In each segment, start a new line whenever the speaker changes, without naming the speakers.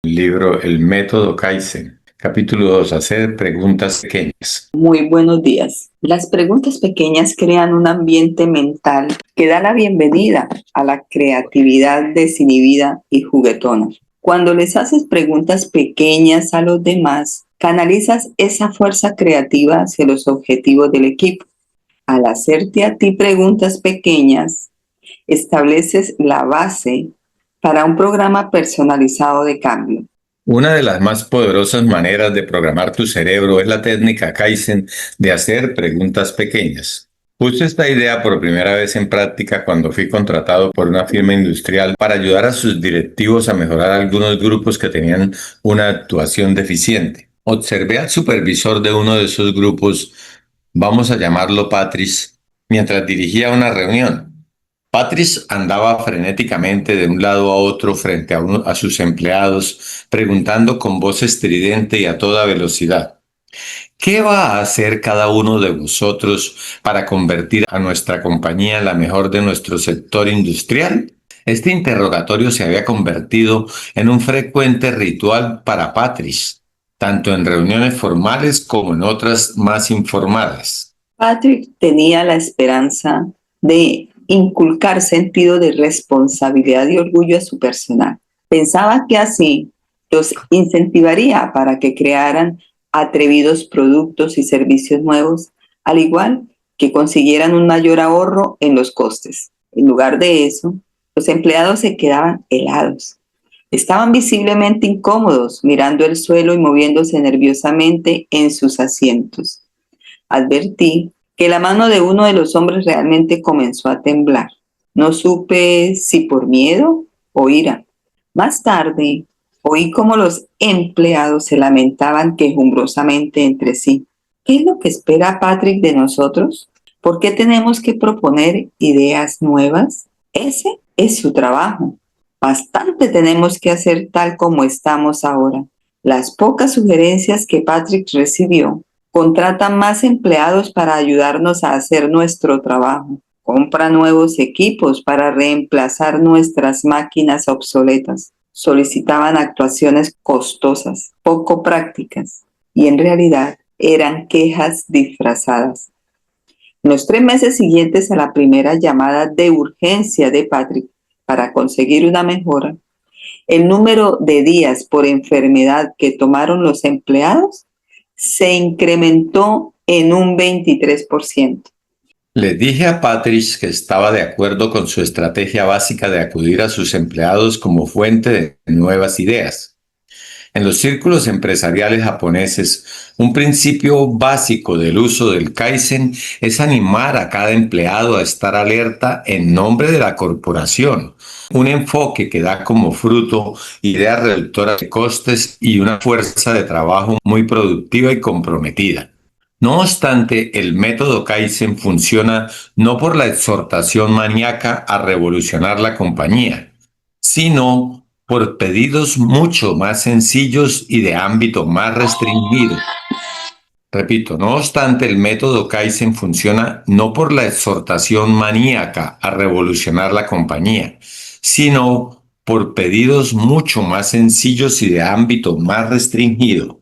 Libro El método Kaizen. Capítulo 2. Hacer preguntas pequeñas.
Muy buenos días. Las preguntas pequeñas crean un ambiente mental que da la bienvenida a la creatividad desinhibida y juguetona. Cuando les haces preguntas pequeñas a los demás, canalizas esa fuerza creativa hacia los objetivos del equipo. Al hacerte a ti preguntas pequeñas, estableces la base para un programa personalizado de cambio.
Una de las más poderosas maneras de programar tu cerebro es la técnica Kaizen de hacer preguntas pequeñas. Puse esta idea por primera vez en práctica cuando fui contratado por una firma industrial para ayudar a sus directivos a mejorar algunos grupos que tenían una actuación deficiente. Observé al supervisor de uno de esos grupos, vamos a llamarlo Patrice, mientras dirigía una reunión. Patrice andaba frenéticamente de un lado a otro frente a sus empleados, preguntando con voz estridente y a toda velocidad: ¿qué va a hacer cada uno de vosotros para convertir a nuestra compañía en la mejor de nuestro sector industrial? Este interrogatorio se había convertido en un frecuente ritual para Patrice, tanto en reuniones formales como en otras más informales.
Patrick tenía la esperanza de inculcar sentido de responsabilidad y orgullo a su personal. Pensaba que así los incentivaría para que crearan atrevidos productos y servicios nuevos, al igual que consiguieran un mayor ahorro en los costes. En lugar de eso, los empleados se quedaban helados. Estaban visiblemente incómodos, mirando el suelo y moviéndose nerviosamente en sus asientos. Advertí que la mano de uno de los hombres realmente comenzó a temblar. No supe si por miedo o ira. Más tarde, oí cómo los empleados se lamentaban quejumbrosamente entre sí. ¿Qué es lo que espera Patrick de nosotros? ¿Por qué tenemos que proponer ideas nuevas? Ese es su trabajo. Bastante tenemos que hacer tal como estamos ahora. Las pocas sugerencias que Patrick recibió: contrata más empleados para ayudarnos a hacer nuestro trabajo. Compra nuevos equipos para reemplazar nuestras máquinas obsoletas. Solicitaban actuaciones costosas, poco prácticas, y en realidad eran quejas disfrazadas. En los 3 meses siguientes a la primera llamada de urgencia de Patrick para conseguir una mejora, el número de días por enfermedad que tomaron los empleados se incrementó en un 23%.
Le dije a Patrice que estaba de acuerdo con su estrategia básica de acudir a sus empleados como fuente de nuevas ideas. En los círculos empresariales japoneses, un principio básico del uso del Kaizen es animar a cada empleado a estar alerta en nombre de la corporación. Un enfoque que da como fruto ideas reductoras de costes y una fuerza de trabajo muy productiva y comprometida. No obstante, el método Kaizen funciona no por la exhortación maníaca a revolucionar la compañía, sino por pedidos mucho más sencillos y de ámbito más restringido. Repito, no obstante, el método Kaizen funciona no por la exhortación maníaca a revolucionar la compañía, sino por pedidos mucho más sencillos y de ámbito más restringido.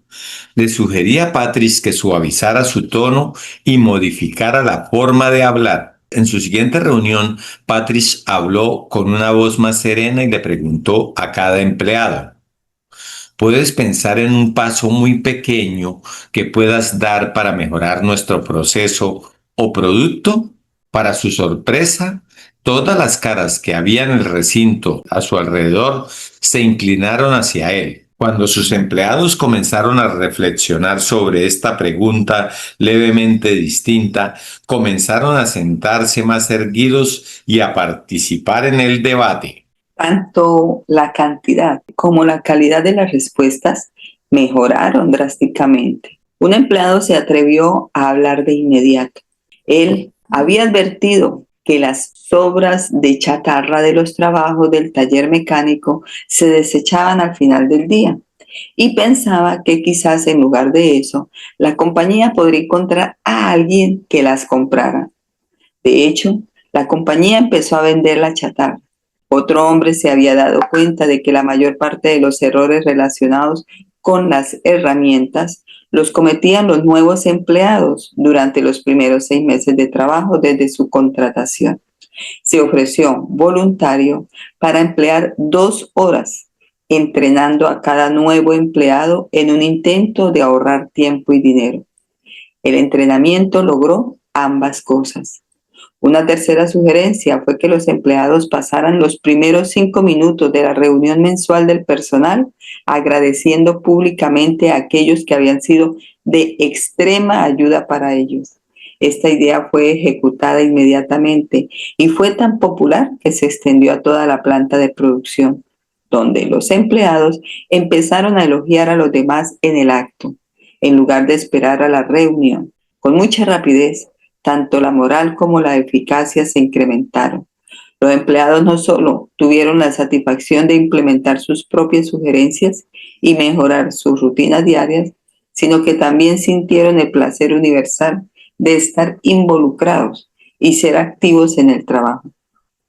Le sugerí a Patrice que suavizara su tono y modificara la forma de hablar. En su siguiente reunión, Patrice habló con una voz más serena y le preguntó a cada empleado: ¿puedes pensar en un paso muy pequeño que puedas dar para mejorar nuestro proceso o producto? Para su sorpresa, todas las caras que había en el recinto a su alrededor se inclinaron hacia él. Cuando sus empleados comenzaron a reflexionar sobre esta pregunta levemente distinta, comenzaron a sentarse más erguidos y a participar en el debate.
Tanto la cantidad como la calidad de las respuestas mejoraron drásticamente. Un empleado se atrevió a hablar de inmediato. Él había advertido que las sobras de chatarra de los trabajos del taller mecánico se desechaban al final del día, y pensaba que quizás en lugar de eso, la compañía podría encontrar a alguien que las comprara. De hecho, la compañía empezó a vender la chatarra. Otro hombre se había dado cuenta de que la mayor parte de los errores relacionados con las herramientas los cometían los nuevos empleados durante los primeros 6 meses de trabajo desde su contratación. Se ofreció voluntario para emplear 2 horas entrenando a cada nuevo empleado en un intento de ahorrar tiempo y dinero. El entrenamiento logró ambas cosas. Una tercera sugerencia fue que los empleados pasaran los primeros 5 minutos de la reunión mensual del personal agradeciendo públicamente a aquellos que habían sido de extrema ayuda para ellos. Esta idea fue ejecutada inmediatamente y fue tan popular que se extendió a toda la planta de producción, donde los empleados empezaron a elogiar a los demás en el acto, en lugar de esperar a la reunión. Con mucha rapidez, tanto la moral como la eficacia se incrementaron. Los empleados no solo tuvieron la satisfacción de implementar sus propias sugerencias y mejorar sus rutinas diarias, sino que también sintieron el placer universal de estar involucrados y ser activos en el trabajo.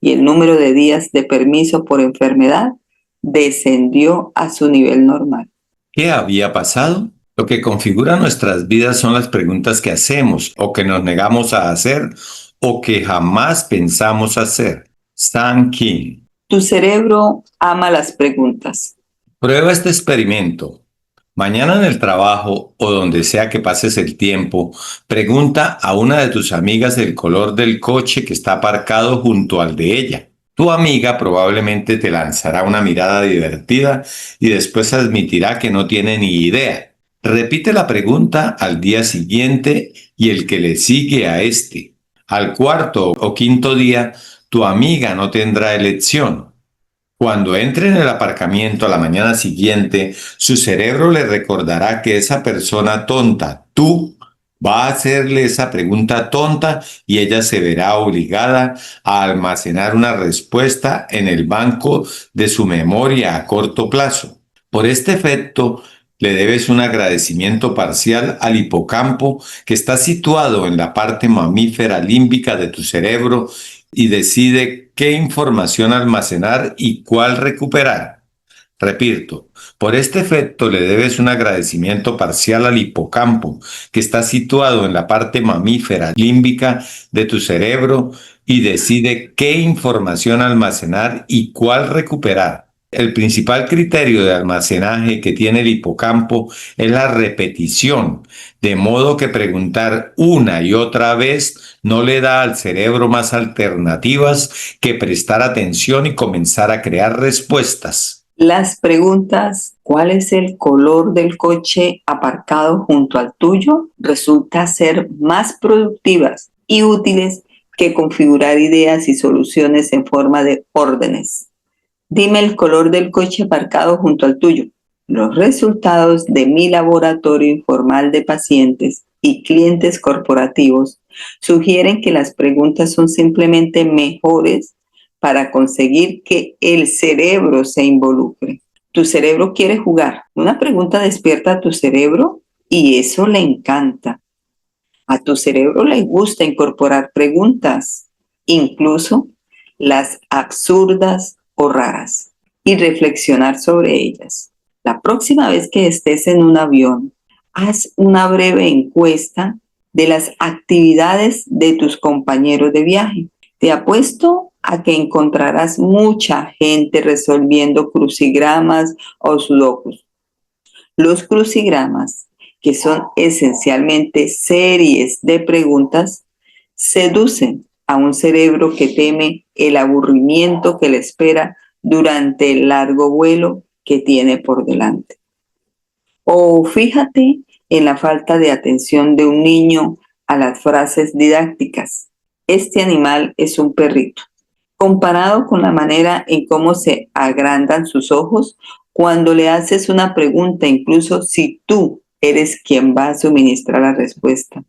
Y el número de días de permiso por enfermedad descendió a su nivel normal.
¿Qué había pasado? Lo que configura nuestras vidas son las preguntas que hacemos o que nos negamos a hacer o que jamás pensamos hacer. Stan King.
Tu cerebro ama las preguntas.
Prueba este experimento. Mañana en el trabajo o donde sea que pases el tiempo, pregunta a una de tus amigas el color del coche que está aparcado junto al de ella. Tu amiga probablemente te lanzará una mirada divertida y después admitirá que no tiene ni idea. Repite la pregunta al día siguiente y el que le sigue a este. Al cuarto o quinto día, tu amiga no tendrá elección. Cuando entre en el aparcamiento a la mañana siguiente, su cerebro le recordará que esa persona tonta, tú, va a hacerle esa pregunta tonta y ella se verá obligada a almacenar una respuesta en el banco de su memoria a corto plazo. Por este efecto, le debes un agradecimiento parcial al hipocampo que está situado en la parte mamífera límbica de tu cerebro y decide qué información almacenar y cuál recuperar. Repito, por este efecto le debes un agradecimiento parcial al hipocampo, que está situado en la parte mamífera límbica de tu cerebro y decide qué información almacenar y cuál recuperar. El principal criterio de almacenaje que tiene el hipocampo es la repetición, de modo que preguntar una y otra vez no le da al cerebro más alternativas que prestar atención y comenzar a crear respuestas.
Las preguntas, ¿cuál es el color del coche aparcado junto al tuyo? Resulta ser más productivas y útiles que configurar ideas y soluciones en forma de órdenes. Dime el color del coche aparcado junto al tuyo. Los resultados de mi laboratorio informal de pacientes y clientes corporativos sugieren que las preguntas son simplemente mejores para conseguir que el cerebro se involucre. Tu cerebro quiere jugar. Una pregunta despierta a tu cerebro y eso le encanta. A tu cerebro le gusta incorporar preguntas, incluso las absurdas o raras, y reflexionar sobre ellas. La próxima vez que estés en un avión, haz una breve encuesta de las actividades de tus compañeros de viaje. Te apuesto a que encontrarás mucha gente resolviendo crucigramas o sudokus. Los crucigramas, que son esencialmente series de preguntas, seducen a un cerebro que teme el aburrimiento que le espera durante el largo vuelo que tiene por delante. O fíjate en la falta de atención de un niño a las frases didácticas. Este animal es un perrito. Comparado con la manera en cómo se agrandan sus ojos cuando le haces una pregunta, incluso si tú eres quien va a suministrar la respuesta.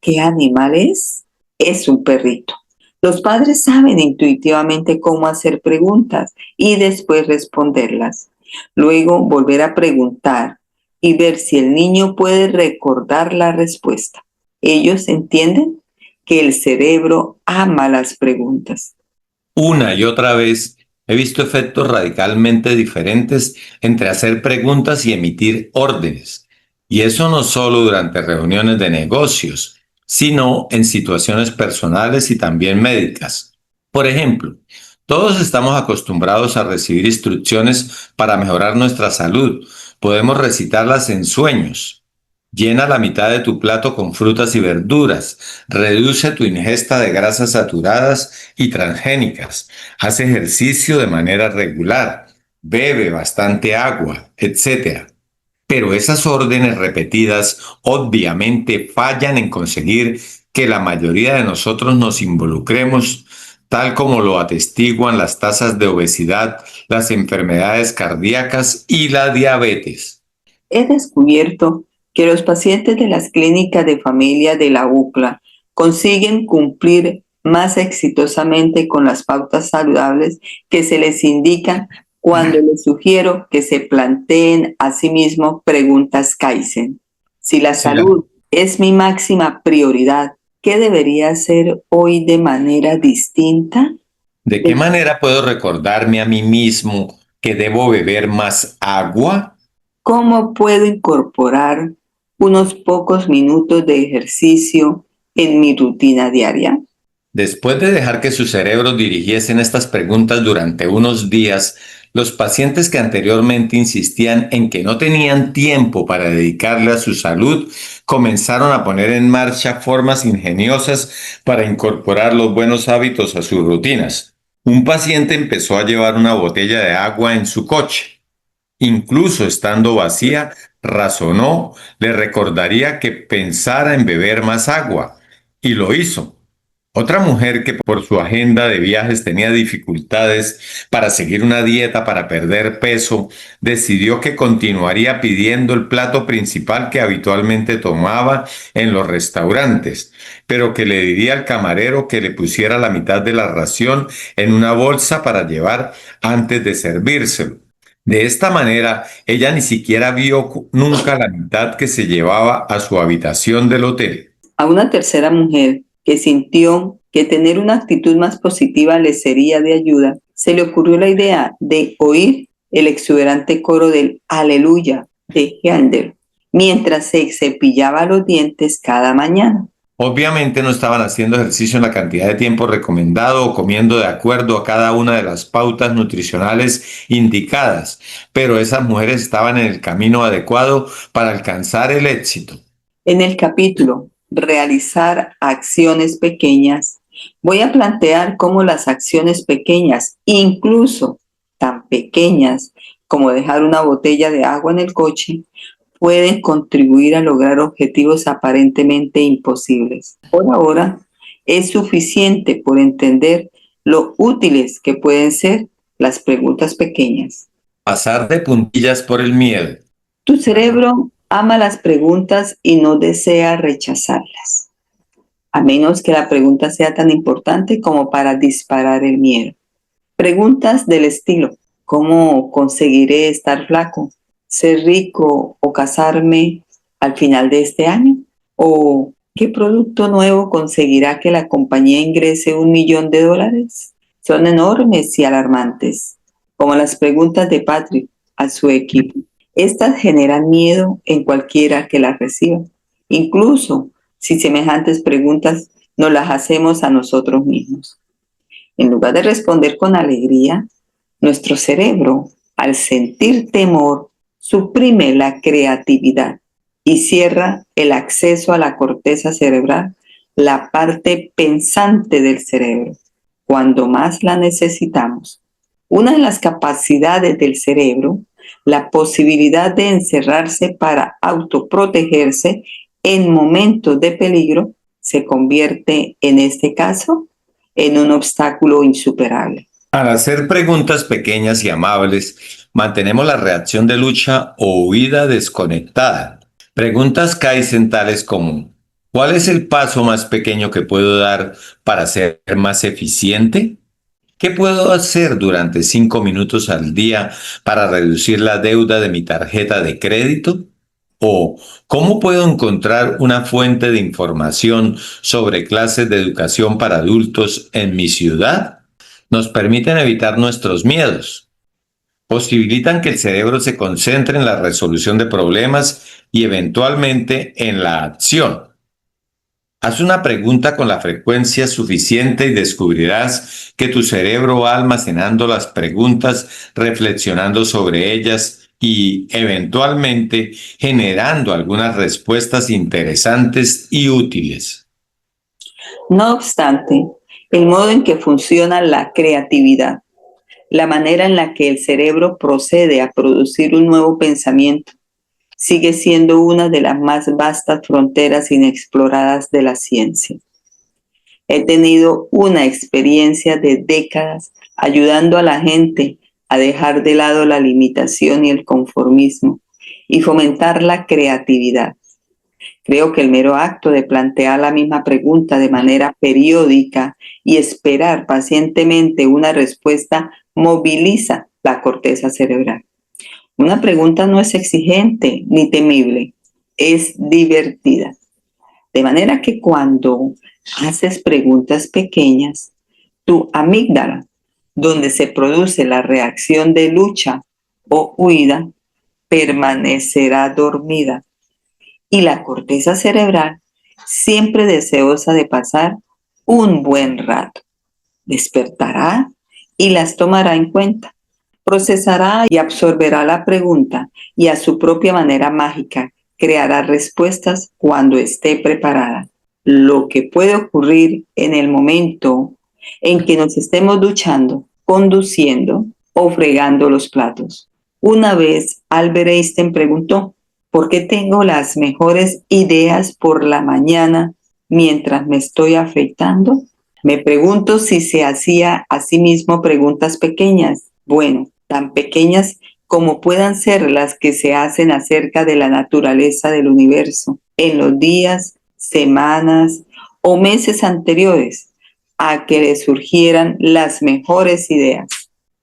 ¿Qué animal es? Es un perrito. Los padres saben intuitivamente cómo hacer preguntas y después responderlas. Luego volver a preguntar y ver si el niño puede recordar la respuesta. Ellos entienden que el cerebro ama las preguntas.
Una y otra vez, He visto efectos radicalmente diferentes entre hacer preguntas y emitir órdenes. Y eso no solo durante reuniones de negocios, sino en situaciones personales y también médicas. Por ejemplo, todos estamos acostumbrados a recibir instrucciones para mejorar nuestra salud. Podemos recitarlas en sueños. Llena la mitad de tu plato con frutas y verduras. Reduce tu ingesta de grasas saturadas y transgénicas. Haz ejercicio de manera regular. Bebe bastante agua, etc. Pero esas órdenes repetidas obviamente fallan en conseguir que la mayoría de nosotros nos involucremos, tal como lo atestiguan las tasas de obesidad, las enfermedades cardíacas y la diabetes.
He descubierto que los pacientes de las clínicas de familia de la UCLA consiguen cumplir más exitosamente con las pautas saludables que se les indican cuando les sugiero que se planteen a sí mismos preguntas Kaizen. Si la
Sí, la-
salud es mi máxima prioridad, ¿qué debería hacer hoy de manera distinta?
¿De qué manera puedo recordarme a mí mismo que debo beber más agua?
¿Cómo puedo incorporar unos pocos minutos de ejercicio en mi rutina diaria?
Después de dejar que su cerebro dirigiesen estas preguntas durante unos días, los pacientes que anteriormente insistían en que no tenían tiempo para dedicarle a su salud, comenzaron a poner en marcha formas ingeniosas para incorporar los buenos hábitos a sus rutinas. Un paciente empezó a llevar una botella de agua en su coche. Incluso estando vacía, razonó, le recordaría que pensara en beber más agua, y lo hizo. Otra mujer que por su agenda de viajes tenía dificultades para seguir una dieta para perder peso, decidió que continuaría pidiendo el plato principal que habitualmente tomaba en los restaurantes, pero que le diría al camarero que le pusiera la mitad de la ración en una bolsa para llevar antes de servírselo. De esta manera, ella ni siquiera vio nunca la mitad que se llevaba a su habitación del hotel.
A una tercera mujer que sintió que tener una actitud más positiva le sería de ayuda, se le ocurrió la idea de oír el exuberante coro del Aleluya de Handel mientras se cepillaba los dientes cada mañana.
Obviamente no estaban haciendo ejercicio en la cantidad de tiempo recomendado o comiendo de acuerdo a cada una de las pautas nutricionales indicadas, pero esas mujeres estaban en el camino adecuado para alcanzar el éxito.
En el capítulo Realizar acciones pequeñas, voy a plantear cómo las acciones pequeñas, incluso tan pequeñas como dejar una botella de agua en el coche, pueden contribuir a lograr objetivos aparentemente imposibles. Por ahora, es suficiente por entender lo útiles que pueden ser las preguntas pequeñas.
Pasar de puntillas por el miedo.
Tu cerebro ama las preguntas y no desea rechazarlas, a menos que la pregunta sea tan importante como para disparar el miedo. Preguntas del estilo: ¿cómo conseguiré estar flaco? ¿Ser rico o casarme al final de este año? ¿O qué producto nuevo conseguirá que la compañía ingrese $1.000.000? Son enormes y alarmantes, como las preguntas de Patrick a su equipo. Estas generan miedo en cualquiera que las reciba, incluso si semejantes preguntas nos las hacemos a nosotros mismos. En lugar de responder con alegría, nuestro cerebro, al sentir temor, suprime la creatividad y cierra el acceso a la corteza cerebral, la parte pensante del cerebro, cuando más la necesitamos. Una de las capacidades del cerebro, la posibilidad de encerrarse para autoprotegerse en momentos de peligro, se convierte en este caso en un obstáculo insuperable.
Al hacer preguntas pequeñas y amables, mantenemos la reacción de lucha o huida desconectada. Preguntas Kaizen tales como: ¿cuál es el paso más pequeño que puedo dar para ser más eficiente? ¿Qué puedo hacer durante 5 minutos al día para reducir la deuda de mi tarjeta de crédito? ¿O cómo puedo encontrar una fuente de información sobre clases de educación para adultos en mi ciudad? Nos permiten evitar nuestros miedos, posibilitan que el cerebro se concentre en la resolución de problemas y eventualmente en la acción. Haz una pregunta con la frecuencia suficiente y descubrirás que tu cerebro va almacenando las preguntas, reflexionando sobre ellas y eventualmente generando algunas respuestas interesantes y útiles.
No obstante, el modo en que funciona la creatividad, la manera en la que el cerebro procede a producir un nuevo pensamiento, sigue siendo una de las más vastas fronteras inexploradas de la ciencia. He tenido una experiencia de décadas ayudando a la gente a dejar de lado la limitación y el conformismo y fomentar la creatividad. Creo que el mero acto de plantear la misma pregunta de manera periódica y esperar pacientemente una respuesta moviliza la corteza cerebral. Una pregunta no es exigente ni temible, es divertida. De manera que cuando haces preguntas pequeñas, tu amígdala, donde se produce la reacción de lucha o huida, permanecerá dormida. Y la corteza cerebral, siempre deseosa de pasar un buen rato, despertará y las tomará en cuenta. Procesará y absorberá la pregunta y a su propia manera mágica creará respuestas cuando esté preparada. Lo que puede ocurrir en el momento en que nos estemos duchando, conduciendo o fregando los platos. Una vez Albert Einstein preguntó, ¿por qué tengo las mejores ideas por la mañana mientras me estoy afeitando? Me pregunto si se hacía a sí mismo preguntas pequeñas. Bueno, tan pequeñas como puedan ser las que se hacen acerca de la naturaleza del universo en los días, semanas o meses anteriores a que le surgieran las mejores ideas.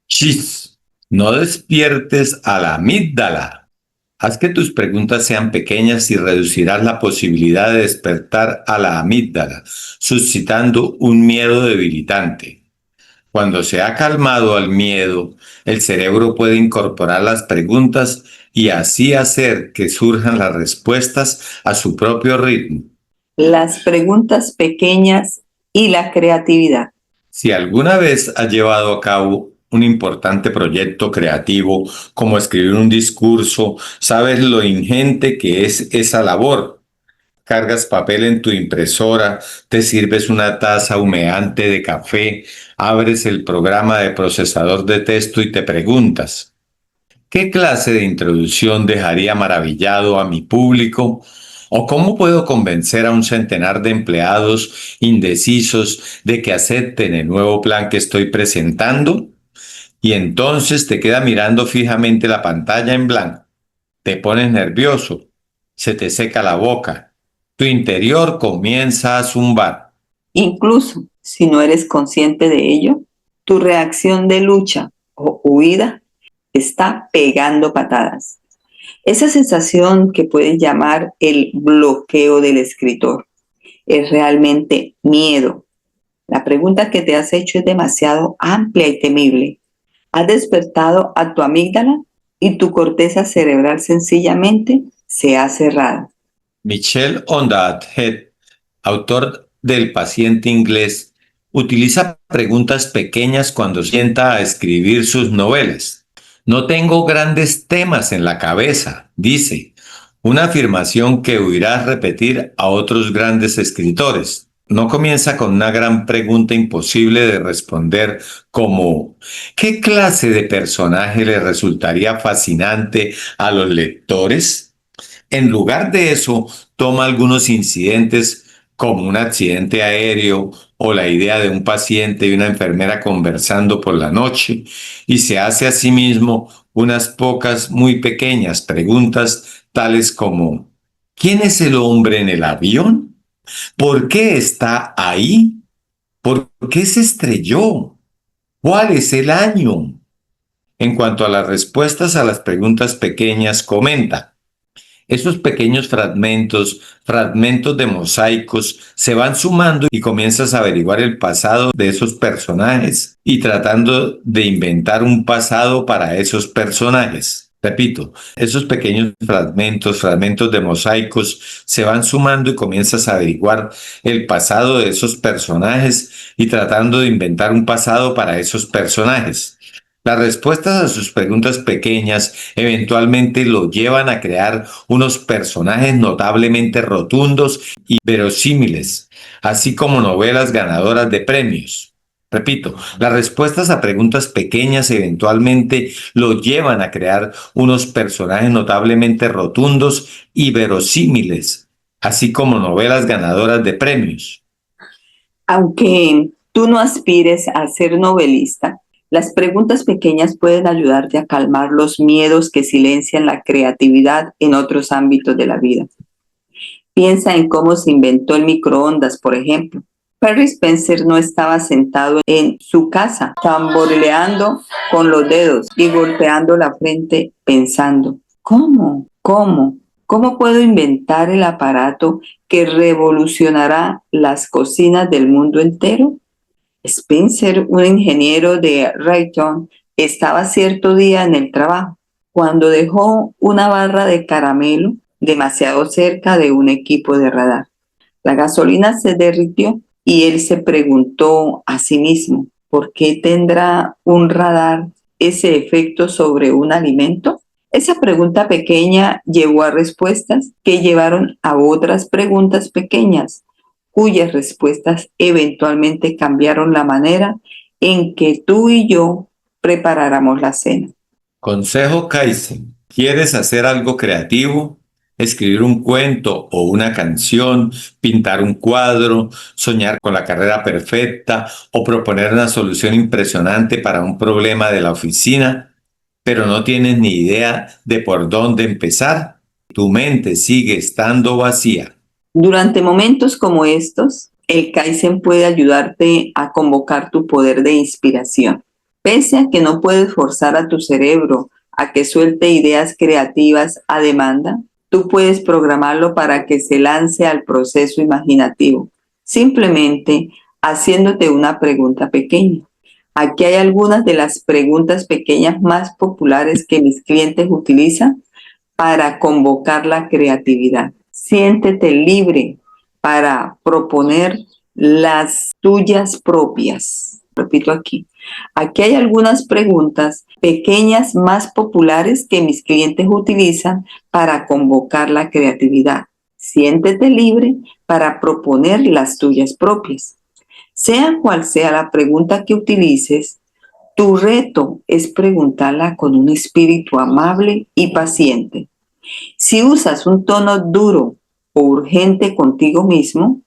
Chis, no despiertes a la amígdala. Haz que tus preguntas sean pequeñas y reducirás la posibilidad de despertar a la amígdala, suscitando un miedo debilitante. Cuando se ha calmado al miedo, el cerebro puede incorporar las preguntas y así hacer que surjan las respuestas a su propio ritmo.
Las preguntas pequeñas y la creatividad.
Si alguna vez has llevado a cabo un importante proyecto creativo, como escribir un discurso, sabes lo ingente que es esa labor. Cargas papel en tu impresora, te sirves una taza humeante de café, abres el programa de procesador de texto y te preguntas, ¿qué clase de introducción dejaría maravillado a mi público? ¿O cómo puedo convencer a un centenar de empleados indecisos de que acepten el nuevo plan que estoy presentando? Y entonces te queda mirando fijamente la pantalla en blanco. Te pones nervioso, se te seca la boca, tu interior comienza a zumbar.
Incluso si no eres consciente de ello, tu reacción de lucha o huida está pegando patadas. Esa sensación que puedes llamar el bloqueo del escritor es realmente miedo. La pregunta que te has hecho es demasiado amplia y temible. Has despertado a tu amígdala y tu corteza cerebral sencillamente se ha cerrado.
Michel Ondaatje, autor del Paciente inglés, utiliza preguntas pequeñas cuando sienta a escribir sus novelas. No tengo grandes temas en la cabeza, dice, una afirmación que oirás repetir a otros grandes escritores. No comienza con una gran pregunta imposible de responder como ¿qué clase de personaje le resultaría fascinante a los lectores? En lugar de eso, toma algunos incidentes como un accidente aéreo o la idea de un paciente y una enfermera conversando por la noche y se hace a sí mismo unas pocas muy pequeñas preguntas tales como ¿quién es el hombre en el avión? ¿Por qué está ahí? ¿Por qué se estrelló? ¿Cuál es el año? En cuanto a las respuestas a las preguntas pequeñas, comenta. Esos pequeños fragmentos de mosaicos, se van sumando y comienzas a averiguar el pasado de esos personajes y tratando de inventar un pasado para esos personajes. Repito, esos pequeños fragmentos de mosaicos se van sumando y comienzas a averiguar el pasado de esos personajes y tratando de inventar un pasado para esos personajes. Las respuestas a sus preguntas pequeñas eventualmente lo llevan a crear unos personajes notablemente rotundos y verosímiles, así como novelas ganadoras de premios. Repito, las respuestas a preguntas pequeñas eventualmente lo llevan a crear unos personajes notablemente rotundos y verosímiles, así como novelas ganadoras de premios.
Aunque tú no aspires a ser novelista, las preguntas pequeñas pueden ayudarte a calmar los miedos que silencian la creatividad en otros ámbitos de la vida. Piensa en cómo se inventó el microondas, por ejemplo. Perry Spencer no estaba sentado en su casa, tamborileando con los dedos y golpeando la frente pensando, ¿Cómo puedo inventar el aparato que revolucionará las cocinas del mundo entero? Spencer, un ingeniero de Raytheon, estaba cierto día en el trabajo cuando dejó una barra de caramelo demasiado cerca de un equipo de radar. La gasolina se derritió y él se preguntó a sí mismo, ¿por qué tendrá un radar ese efecto sobre un alimento? Esa pregunta pequeña llevó a respuestas que llevaron a otras preguntas pequeñas, cuyas respuestas eventualmente cambiaron la manera en que tú y yo preparáramos la cena.
Consejo Kaizen. ¿Quieres hacer algo creativo? Escribir un cuento o una canción, pintar un cuadro, soñar con la carrera perfecta o proponer una solución impresionante para un problema de la oficina, pero no tienes ni idea de por dónde empezar. Tu mente sigue estando vacía.
Durante momentos como estos, el Kaizen puede ayudarte a convocar tu poder de inspiración. Pese a que no puedes forzar a tu cerebro a que suelte ideas creativas a demanda, tú puedes programarlo para que se lance al proceso imaginativo, simplemente haciéndote una pregunta pequeña. Aquí hay algunas de las preguntas pequeñas más populares que mis clientes utilizan para convocar la creatividad. Siéntete libre para proponer las tuyas propias. Repito aquí. Aquí hay algunas preguntas pequeñas más populares que mis clientes utilizan para convocar la creatividad. Siéntete libre para proponer las tuyas propias. Sea cual sea la pregunta que utilices, tu reto es preguntarla con un espíritu amable y paciente. Si usas un tono duro o urgente contigo mismo,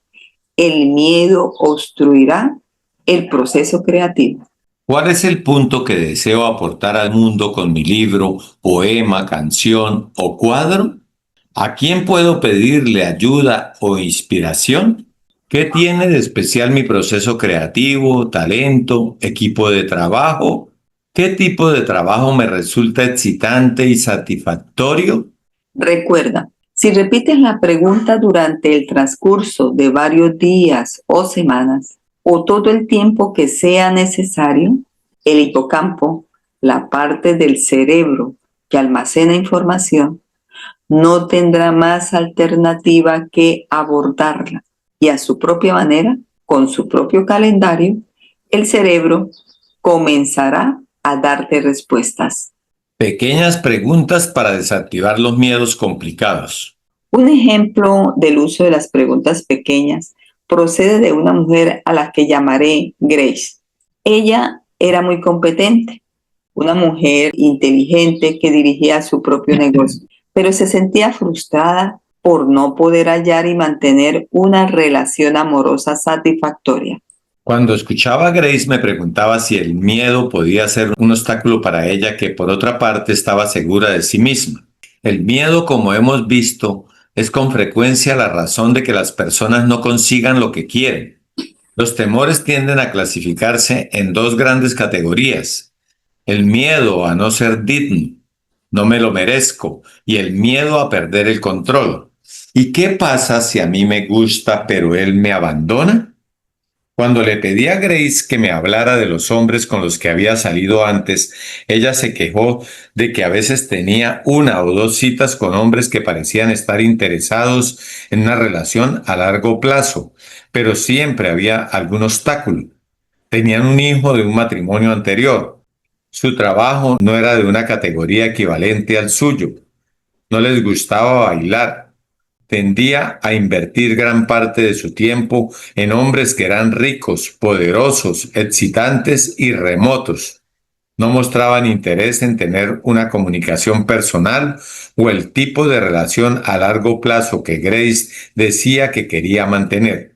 el miedo obstruirá el proceso creativo.
¿Cuál es el punto que deseo aportar al mundo con mi libro, poema, canción o cuadro? ¿A quién puedo pedirle ayuda o inspiración? ¿Qué tiene de especial mi proceso creativo, talento, equipo de trabajo? ¿Qué tipo de trabajo me resulta excitante y satisfactorio?
Recuerda, si repites la pregunta durante el transcurso de varios días o semanas, o todo el tiempo que sea necesario, el hipocampo, la parte del cerebro que almacena información, no tendrá más alternativa que abordarla. Y a su propia manera, con su propio calendario, el cerebro comenzará a darte respuestas.
Pequeñas preguntas para desactivar los miedos complicados.
Un ejemplo del uso de las preguntas pequeñas procede de una mujer a la que llamaré Grace. Ella era muy competente, una mujer inteligente que dirigía su propio negocio, pero se sentía frustrada por no poder hallar y mantener una relación amorosa satisfactoria.
Cuando escuchaba a Grace me preguntaba si el miedo podía ser un obstáculo para ella, que por otra parte estaba segura de sí misma. El miedo, como hemos visto, es con frecuencia la razón de que las personas no consigan lo que quieren. Los temores tienden a clasificarse en dos grandes categorías: el miedo a no ser digno no me lo merezco y el miedo a perder el control. ¿Y qué pasa si a mí me gusta pero él me abandona? Cuando le pedí a Grace que me hablara de los hombres con los que había salido antes, ella se quejó de que a veces tenía una o dos citas con hombres que parecían estar interesados en una relación a largo plazo, pero siempre había algún obstáculo. Tenían un hijo de un matrimonio anterior. Su trabajo no era de una categoría equivalente al suyo. No les gustaba bailar. Tendía a invertir gran parte de su tiempo en hombres que eran ricos, poderosos, excitantes y remotos. No mostraban interés en tener una comunicación personal o el tipo de relación a largo plazo que Grace decía que quería mantener.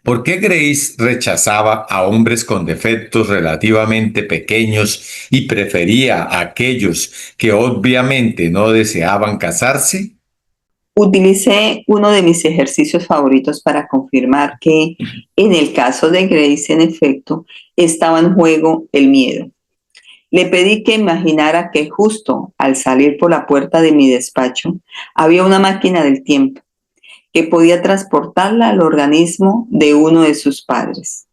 ¿Por qué Grace rechazaba a hombres con defectos relativamente pequeños y prefería a aquellos que obviamente no deseaban casarse?
Utilicé uno de mis ejercicios favoritos para confirmar que en el caso de Grace, en efecto, estaba en juego el miedo. Le pedí que imaginara que justo al salir por la puerta de mi despacho había una máquina del tiempo que podía transportarla al organismo de uno de sus padres.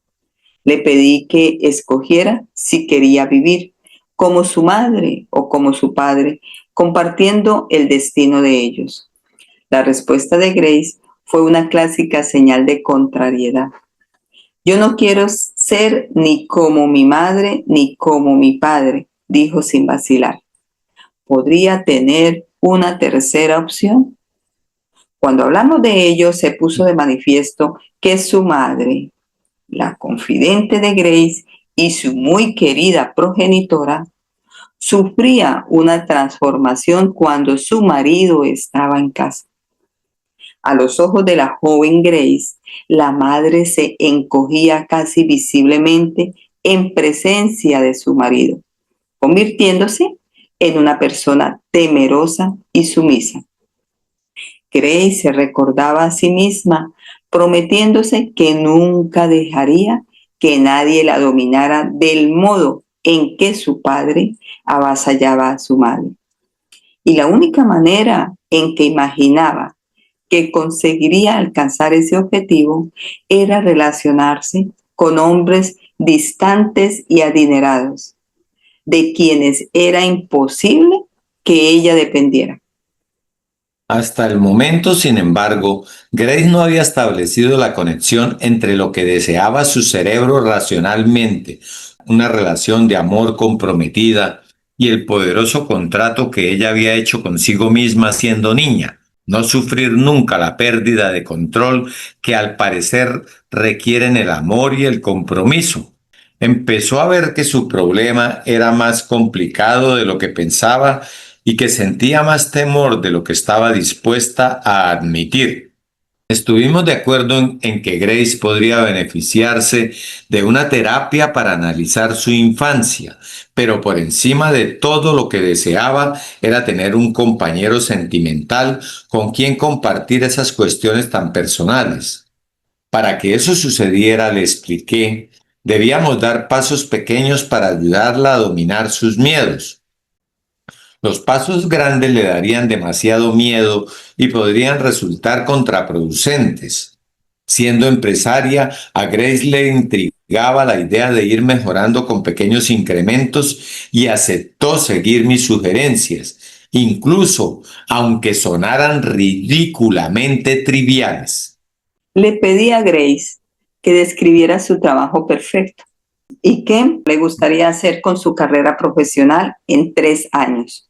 Le pedí que escogiera si quería vivir como su madre o como su padre, compartiendo el destino de ellos. La respuesta de Grace fue una clásica señal de contrariedad. Yo no quiero ser ni como mi madre ni como mi padre, dijo sin vacilar. ¿Podría tener una tercera opción? Cuando hablamos de ello, se puso de manifiesto que su madre, la confidente de Grace y su muy querida progenitora, sufría una transformación cuando su marido estaba en casa. A los ojos de la joven Grace, la madre se encogía casi visiblemente en presencia de su marido, convirtiéndose en una persona temerosa y sumisa. Grace se recordaba a sí misma, prometiéndose que nunca dejaría que nadie la dominara del modo en que su padre avasallaba a su madre. Y la única manera en que imaginaba que conseguiría alcanzar ese objetivo era relacionarse con hombres distantes y adinerados, de quienes era imposible que ella dependiera.
Hasta el momento, sin embargo, Grace no había establecido la conexión entre lo que deseaba su cerebro racionalmente, una relación de amor comprometida, y el poderoso contrato que ella había hecho consigo misma siendo niña, no sufrir nunca la pérdida de control que al parecer requieren el amor y el compromiso. Empezó a ver que su problema era más complicado de lo que pensaba y que sentía más temor de lo que estaba dispuesta a admitir. Estuvimos de acuerdo en que Grace podría beneficiarse de una terapia para analizar su infancia, pero por encima de todo lo que deseaba era tener un compañero sentimental con quien compartir esas cuestiones tan personales. Para que eso sucediera, le expliqué, debíamos dar pasos pequeños para ayudarla a dominar sus miedos. Los pasos grandes le darían demasiado miedo y podrían resultar contraproducentes. Siendo empresaria, a Grace le intrigaba la idea de ir mejorando con pequeños incrementos y aceptó seguir mis sugerencias, incluso aunque sonaran ridículamente triviales.
Le pedí a Grace que describiera su trabajo perfecto y qué le gustaría hacer con su carrera profesional en 3 años.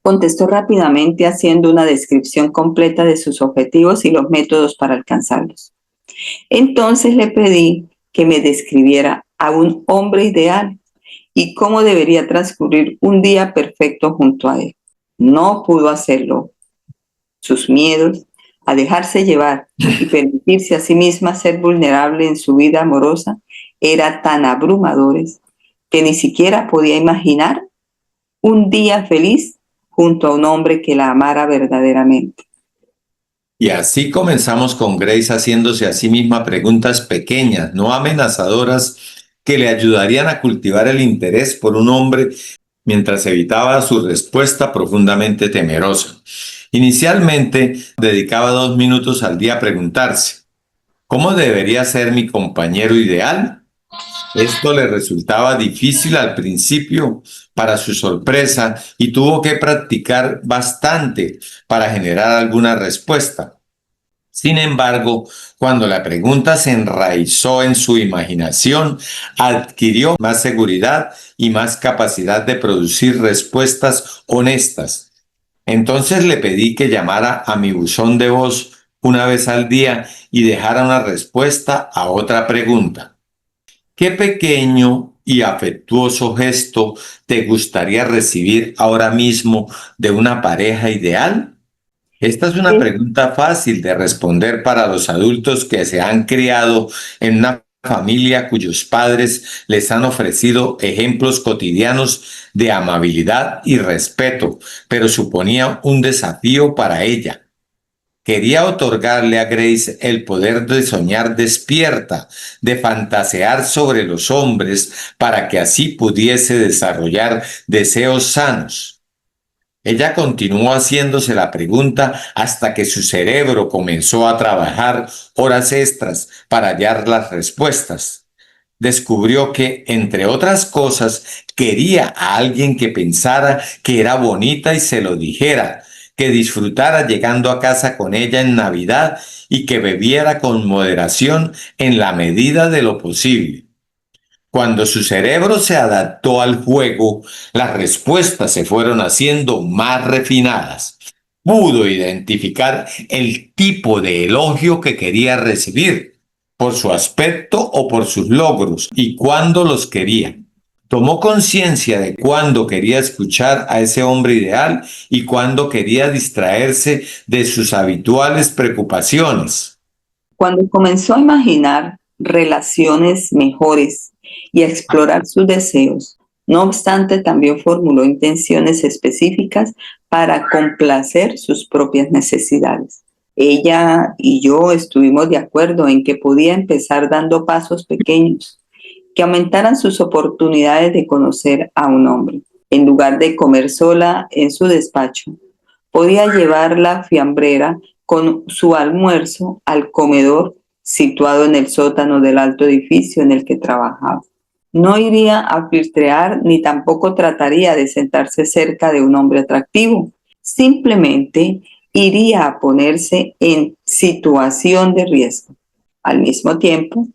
Contestó rápidamente haciendo una descripción completa de sus objetivos y los métodos para alcanzarlos. Entonces le pedí que me describiera a un hombre ideal y cómo debería transcurrir un día perfecto junto a él. No pudo hacerlo. Sus miedos a dejarse llevar y permitirse a sí misma ser vulnerable en su vida amorosa eran tan abrumadores que ni siquiera podía imaginar un día feliz junto a un hombre que la amara verdaderamente.
Y así comenzamos con Grace haciéndose a sí misma preguntas pequeñas, no amenazadoras, que le ayudarían a cultivar el interés por un hombre mientras evitaba su respuesta profundamente temerosa. Inicialmente dedicaba 2 minutos al día a preguntarse, ¿cómo debería ser mi compañero ideal? Esto le resultaba difícil al principio, para su sorpresa, y tuvo que practicar bastante para generar alguna respuesta. Sin embargo, cuando la pregunta se enraizó en su imaginación, adquirió más seguridad y más capacidad de producir respuestas honestas. Entonces le pedí que llamara a mi buzón de voz una vez al día y dejara una respuesta a otra pregunta. ¿Qué pequeño y afectuoso gesto te gustaría recibir ahora mismo de una pareja ideal? Esta es una
Sí.
pregunta fácil de responder para los adultos que se han criado en una familia cuyos padres les han ofrecido ejemplos cotidianos de amabilidad y respeto, pero suponía un desafío para ella. Quería otorgarle a Grace el poder de soñar despierta, de fantasear sobre los hombres para que así pudiese desarrollar deseos sanos. Ella continuó haciéndose la pregunta hasta que su cerebro comenzó a trabajar horas extras para hallar las respuestas. Descubrió que, entre otras cosas, quería a alguien que pensara que era bonita y se lo dijera, que disfrutara llegando a casa con ella en Navidad y que bebiera con moderación en la medida de lo posible. Cuando su cerebro se adaptó al juego, las respuestas se fueron haciendo más refinadas. Pudo identificar el tipo de elogio que quería recibir, por su aspecto o por sus logros, y cuándo los quería. Tomó conciencia de cuándo quería escuchar a ese hombre ideal y cuándo quería distraerse de sus habituales preocupaciones.
Cuando comenzó a imaginar relaciones mejores y a explorar sus deseos, no obstante, también formuló intenciones específicas para complacer sus propias necesidades. Ella y yo estuvimos de acuerdo en que podía empezar dando pasos pequeños que aumentaran sus oportunidades de conocer a un hombre. En lugar de comer sola en su despacho, podía llevar la fiambrera con su almuerzo al comedor situado en el sótano del alto edificio en el que trabajaba. No iría a filtrear ni tampoco trataría de sentarse cerca de un hombre atractivo. Simplemente iría a ponerse en situación de riesgo. Al mismo tiempo,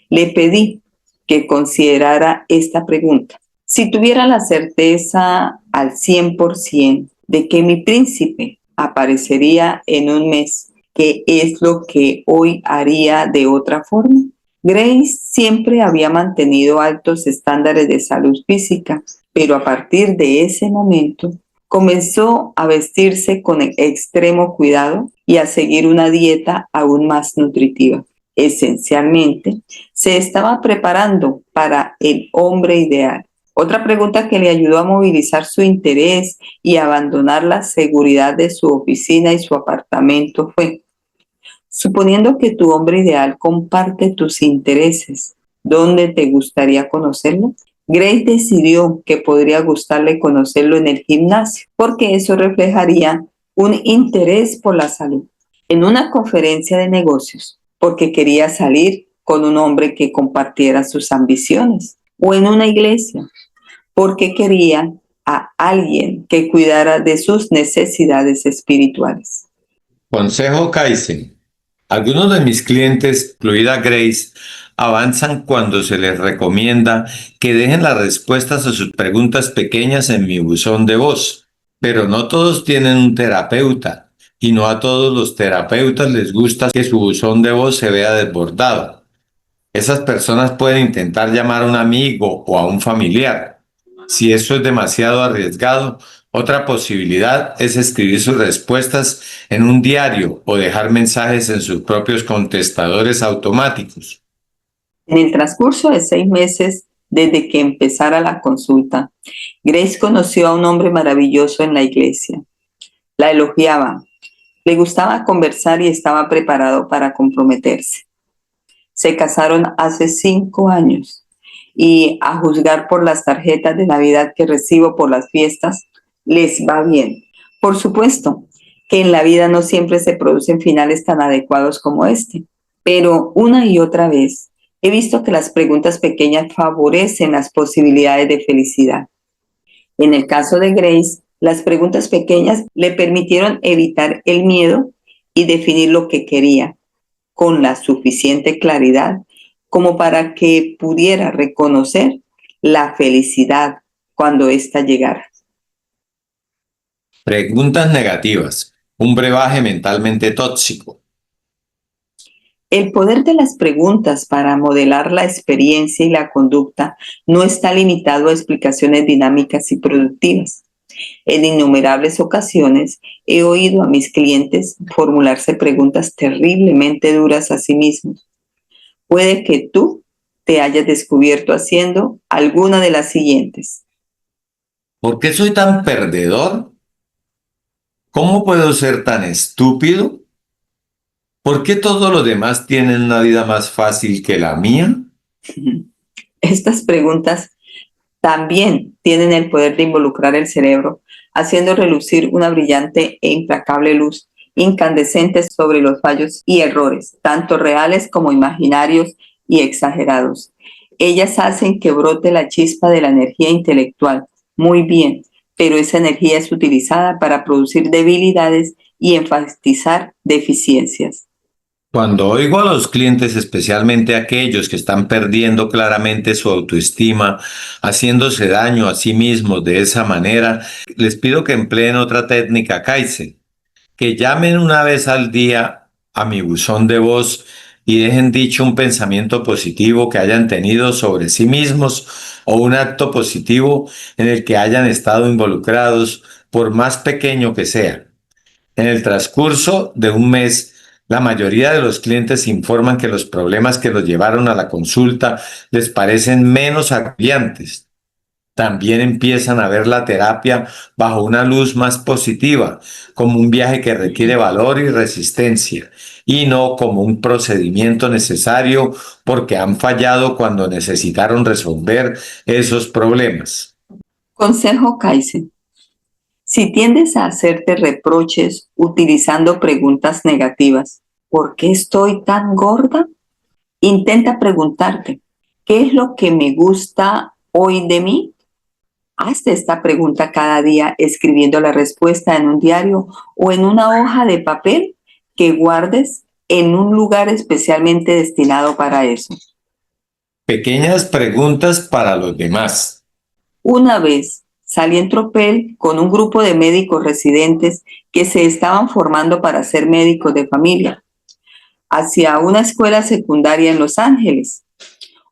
le pedí que considerara esta pregunta. Si tuviera la certeza al 100% de que mi príncipe aparecería en un mes, ¿qué es lo que hoy haría de otra forma? Grace siempre había mantenido altos estándares de salud física, pero a partir de ese momento comenzó a vestirse con extremo cuidado y a seguir una dieta aún más nutritiva. Esencialmente, se estaba preparando para el hombre ideal. Otra pregunta que le ayudó a movilizar su interés y abandonar la seguridad de su oficina y su apartamento fue: suponiendo que tu hombre ideal comparte tus intereses, ¿dónde te gustaría conocerlo? Grace decidió que podría gustarle conocerlo en el gimnasio, porque eso reflejaría un interés por la salud. En una conferencia de negocios, porque quería salir con un hombre que compartiera sus ambiciones. O en una iglesia, porque quería a alguien que cuidara de sus necesidades espirituales.
Consejo Kaizen. Algunos de mis clientes, incluida Grace, avanzan cuando se les recomienda que dejen las respuestas a sus preguntas pequeñas en mi buzón de voz. Pero no todos tienen un terapeuta y no a todos los terapeutas les gusta que su buzón de voz se vea desbordado. Esas personas pueden intentar llamar a un amigo o a un familiar. Si eso es demasiado arriesgado, otra posibilidad es escribir sus respuestas en un diario o dejar mensajes en sus propios contestadores automáticos.
En el transcurso de 6 meses desde que empezara la consulta, Grace conoció a un hombre maravilloso en la iglesia. La elogiaba, le gustaba conversar y estaba preparado para comprometerse. Se casaron hace 5 años y a juzgar por las tarjetas de Navidad que recibo por las fiestas, les va bien. Por supuesto que en la vida no siempre se producen finales tan adecuados como este, pero una y otra vez he visto que las preguntas pequeñas favorecen las posibilidades de felicidad. En el caso de Grace, las preguntas pequeñas le permitieron evitar el miedo y definir lo que quería con la suficiente claridad como para que pudiera reconocer la felicidad cuando ésta llegara.
Preguntas negativas. Un brebaje mentalmente tóxico.
El poder de las preguntas para modelar la experiencia y la conducta no está limitado a explicaciones dinámicas y productivas. En innumerables ocasiones he oído a mis clientes formularse preguntas terriblemente duras a sí mismos. Puede que tú te hayas descubierto haciendo alguna de las siguientes.
¿Por qué soy tan perdedor? ¿Cómo puedo ser tan estúpido? ¿Por qué todos los demás tienen una vida más fácil que la mía?
Estas preguntas también tienen el poder de involucrar el cerebro, haciendo relucir una brillante e implacable luz incandescente sobre los fallos y errores, tanto reales como imaginarios y exagerados. Ellas hacen que brote la chispa de la energía intelectual. Muy bien, pero esa energía es utilizada para producir debilidades y enfatizar deficiencias.
Cuando oigo a los clientes, especialmente aquellos que están perdiendo claramente su autoestima, haciéndose daño a sí mismos de esa manera, les pido que empleen otra técnica Kaizen, que llamen una vez al día a mi buzón de voz y dejen dicho un pensamiento positivo que hayan tenido sobre sí mismos o un acto positivo en el que hayan estado involucrados, por más pequeño que sea. En el transcurso de un mes, la mayoría de los clientes informan que los problemas que los llevaron a la consulta les parecen menos agobiantes. También empiezan a ver la terapia bajo una luz más positiva, como un viaje que requiere valor y resistencia, y no como un procedimiento necesario porque han fallado cuando necesitaron resolver esos problemas.
Consejo Kaizen. Si tiendes a hacerte reproches utilizando preguntas negativas, ¿por qué estoy tan gorda? Intenta preguntarte, ¿qué es lo que me gusta hoy de mí? Hazte esta pregunta cada día escribiendo la respuesta en un diario o en una hoja de papel que guardes en un lugar especialmente destinado para eso.
Pequeñas preguntas para los demás.
Una vez salí en tropel con un grupo de médicos residentes que se estaban formando para ser médicos de familia hacia una escuela secundaria en Los Ángeles.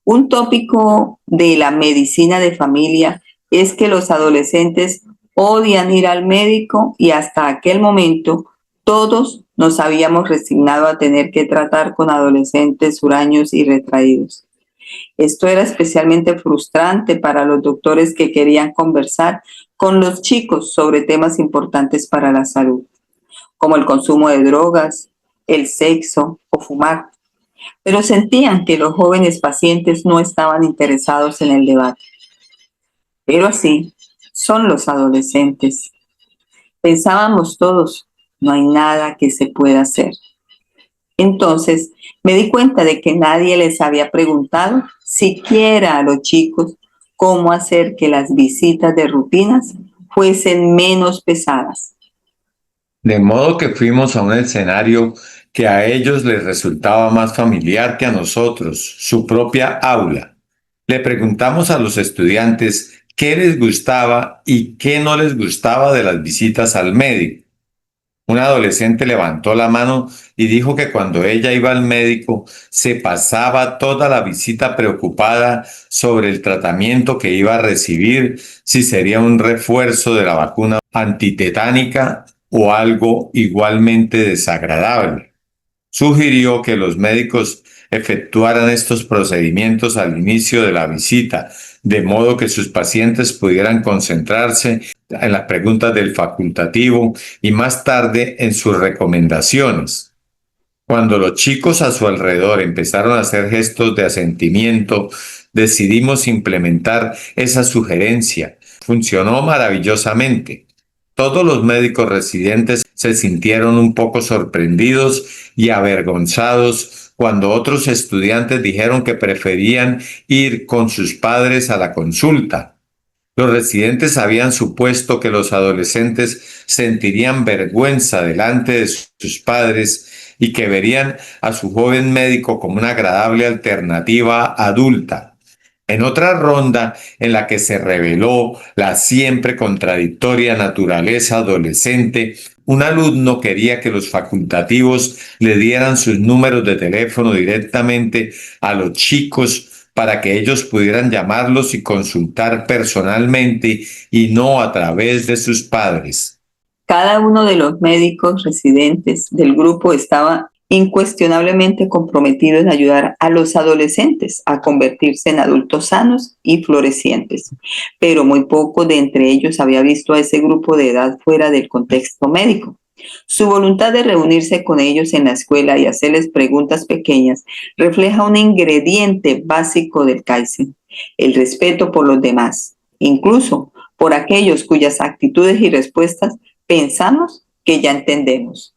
Un tópico de la medicina de familia es que los adolescentes odian ir al médico y hasta aquel momento todos nos habíamos resignado a tener que tratar con adolescentes huraños y retraídos. Esto era especialmente frustrante para los doctores que querían conversar con los chicos sobre temas importantes para la salud, como el consumo de drogas, el sexo o fumar, pero sentían que los jóvenes pacientes no estaban interesados en el debate. Pero así son los adolescentes. Pensábamos todos, no hay nada que se pueda hacer. Entonces me di cuenta de que nadie les había preguntado, siquiera a los chicos, cómo hacer que las visitas de rutinas fuesen menos pesadas.
De modo que fuimos a un escenario que a ellos les resultaba más familiar que a nosotros, su propia aula. Le preguntamos a los estudiantes qué les gustaba y qué no les gustaba de las visitas al médico. Un adolescente levantó la mano y dijo que cuando ella iba al médico se pasaba toda la visita preocupada sobre el tratamiento que iba a recibir, si sería un refuerzo de la vacuna antitetánica o algo igualmente desagradable. Sugirió que los médicos efectuaran estos procedimientos al inicio de la visita, de modo que sus pacientes pudieran concentrarse en las preguntas del facultativo y más tarde en sus recomendaciones. Cuando los chicos a su alrededor empezaron a hacer gestos de asentimiento, decidimos implementar esa sugerencia. Funcionó maravillosamente. Todos los médicos residentes se sintieron un poco sorprendidos y avergonzados cuando otros estudiantes dijeron que preferían ir con sus padres a la consulta. Los residentes habían supuesto que los adolescentes sentirían vergüenza delante de sus padres y que verían a su joven médico como una agradable alternativa adulta. En otra ronda en la que se reveló la siempre contradictoria naturaleza adolescente, un alumno quería que los facultativos le dieran sus números de teléfono directamente a los chicos para que ellos pudieran llamarlos y consultar personalmente y no a través de sus padres.
Cada uno de los médicos residentes del grupo estaba incuestionablemente comprometido en ayudar a los adolescentes a convertirse en adultos sanos y florecientes, pero muy poco de entre ellos había visto a ese grupo de edad fuera del contexto médico. Su voluntad de reunirse con ellos en la escuela y hacerles preguntas pequeñas refleja un ingrediente básico del Kaizen: el respeto por los demás, incluso por aquellos cuyas actitudes y respuestas pensamos que ya entendemos.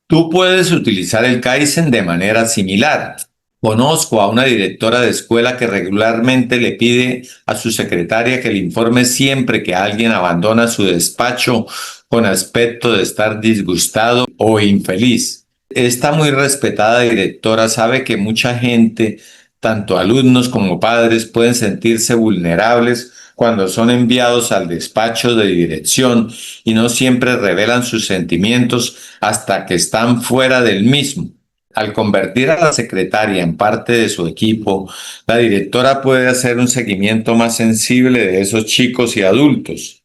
Tú puedes utilizar el Kaizen de manera similar. Conozco a una directora de escuela que regularmente le pide a su secretaria que le informe siempre que alguien abandona su despacho con aspecto de estar disgustado o infeliz. Esta muy respetada directora sabe que mucha gente, tanto alumnos como padres, pueden sentirse vulnerables cuando son enviados al despacho de dirección y no siempre revelan sus sentimientos hasta que están fuera del mismo. Al convertir a la secretaria en parte de su equipo, la directora puede hacer un seguimiento más sensible de esos chicos y adultos.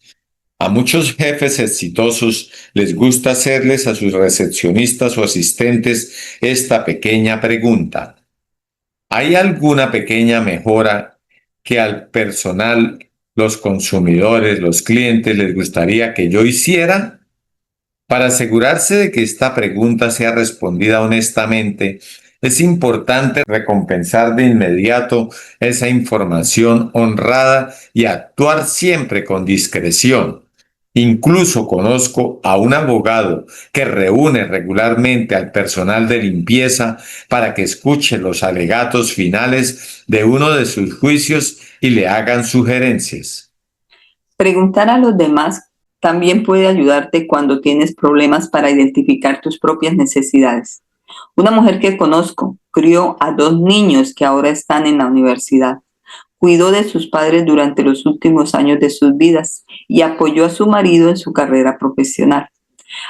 A muchos jefes exitosos les gusta hacerles a sus recepcionistas o asistentes esta pequeña pregunta: ¿hay alguna pequeña mejora que al personal, los consumidores, los clientes les gustaría que yo hiciera? Para asegurarse de que esta pregunta sea respondida honestamente, es importante recompensar de inmediato esa información honrada y actuar siempre con discreción. Incluso conozco a un abogado que reúne regularmente al personal de limpieza para que escuche los alegatos finales de uno de sus juicios y le hagan sugerencias.
Preguntar a los demás también puede ayudarte cuando tienes problemas para identificar tus propias necesidades. Una mujer que conozco crió a 2 niños que ahora están en la universidad. Cuidó de sus padres durante los últimos años de sus vidas y apoyó a su marido en su carrera profesional.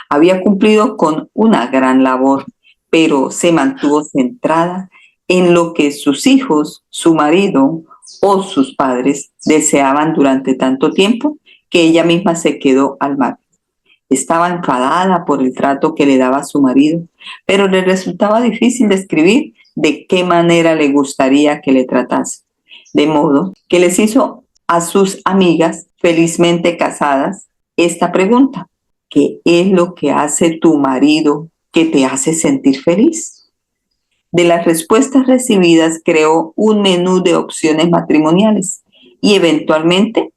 Había cumplido con una gran labor, pero se mantuvo centrada en lo que sus hijos, su marido o sus padres deseaban durante tanto tiempo que ella misma se quedó al margen. Estaba enfadada por el trato que le daba a su marido, pero le resultaba difícil describir de qué manera le gustaría que le tratase. De modo que les hizo a sus amigas felizmente casadas esta pregunta: ¿qué es lo que hace tu marido que te hace sentir feliz? De las respuestas recibidas creó un menú de opciones matrimoniales y eventualmente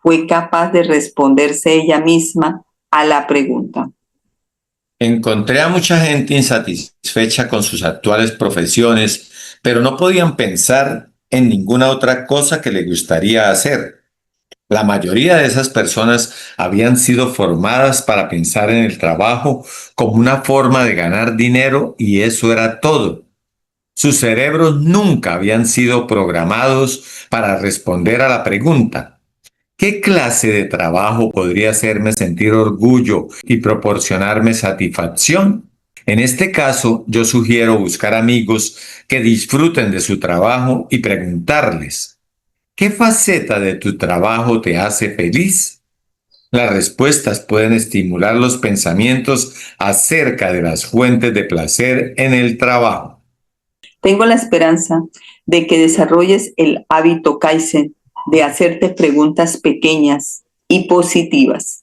fue capaz de responderse ella misma a la pregunta.
Encontré a mucha gente insatisfecha con sus actuales profesiones, pero no podían pensar en ninguna otra cosa que les gustaría hacer. La mayoría de esas personas habían sido formadas para pensar en el trabajo como una forma de ganar dinero y eso era todo. Sus cerebros nunca habían sido programados para responder a la pregunta: ¿qué clase de trabajo podría hacerme sentir orgullo y proporcionarme satisfacción? En este caso, yo sugiero buscar amigos que disfruten de su trabajo y preguntarles: ¿qué faceta de tu trabajo te hace feliz? Las respuestas pueden estimular los pensamientos acerca de las fuentes de placer en el trabajo.
Tengo la esperanza de que desarrolles el hábito Kaizen de hacerte preguntas pequeñas y positivas.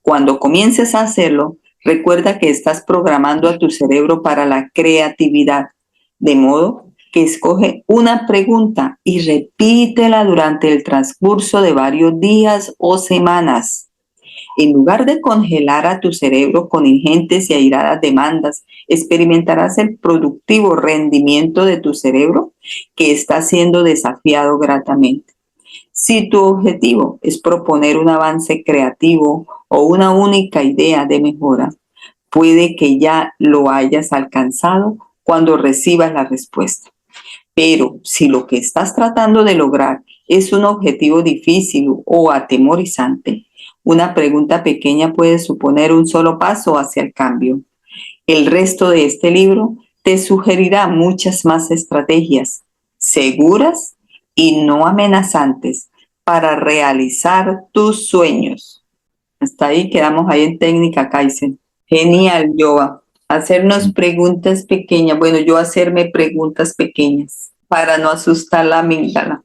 Cuando comiences a hacerlo, recuerda que estás programando a tu cerebro para la creatividad, de modo que escoge una pregunta y repítela durante el transcurso de varios días o semanas. En lugar de congelar a tu cerebro con ingentes y airadas demandas, experimentarás el productivo rendimiento de tu cerebro que está siendo desafiado gratamente. Si tu objetivo es proponer un avance creativo o una única idea de mejora, puede que ya lo hayas alcanzado cuando recibas la respuesta. Pero si lo que estás tratando de lograr es un objetivo difícil o atemorizante, una pregunta pequeña puede suponer un solo paso hacia el cambio. El resto de este libro te sugerirá muchas más estrategias seguras y no amenazantes para realizar tus sueños. Hasta ahí quedamos ahí en técnica Kaizen. Genial, Joa. Hacernos preguntas pequeñas. Bueno, yo hacerme preguntas pequeñas para no asustar la amígdala.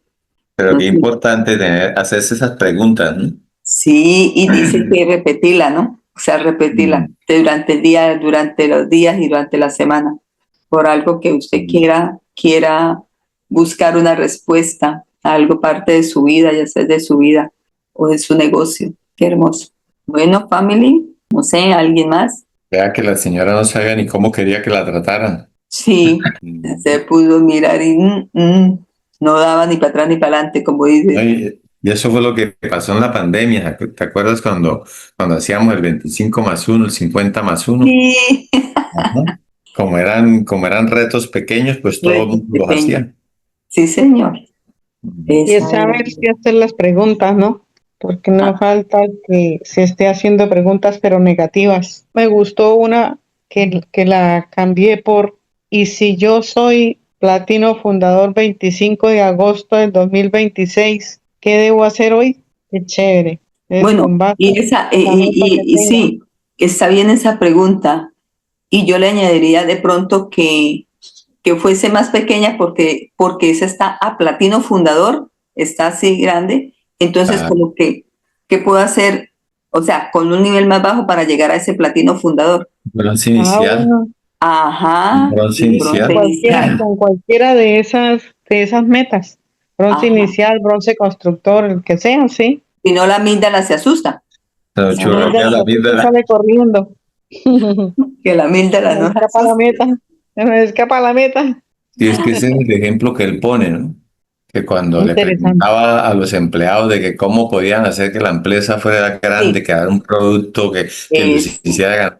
Pero qué importante hacerse esas preguntas, ¿no?
Sí, y dice que repetirla, ¿no? O sea, repetirla durante el día, durante los días y durante la semana. Por algo que usted quiera buscar una respuesta a algo parte de su vida, ya sea de su vida o de su negocio. Qué hermoso. Bueno, family, no sé, ¿alguien más?
Vea que la señora no sabía ni cómo quería que la trataran.
Sí, se pudo mirar y no daba ni para atrás ni para adelante, como dice.
Ay, y eso fue lo que pasó en la pandemia. ¿Te acuerdas cuando hacíamos el 25+1, el 50+1?
Sí,
Ajá. Como eran retos pequeños, pues todo el
retos
mundo los
pequeños.
hacía.
Sí, señor.
Y es saber si hacer las preguntas, ¿no? Porque no falta que se esté haciendo preguntas, pero negativas. Me gustó una que la cambié por, ¿y si yo soy Platino Fundador 25 de agosto del 2026? ¿Qué debo hacer hoy? Qué chévere.
Bueno, y sí, está bien esa pregunta. Y yo le añadiría de pronto que fuese más pequeña porque esa está a platino fundador, está así grande. Entonces, como que puedo hacer, o sea, con un nivel más bajo para llegar a ese platino fundador.
Bronce inicial.
Bueno.
Ajá.
Bronce inicial.
Con cualquiera de esas metas. Bronce inicial, bronce constructor, el que sea, sí.
Si no, la amígdala se asusta.
Pero
La amígdala sale corriendo.
Que la amígdala no se
escapa la meta. Me escapa la meta.
Y es que ese es el ejemplo que él pone, ¿no? Que cuando le preguntaba a los empleados de que cómo podían hacer que la empresa fuera grande, que dar un producto que les hiciera ganar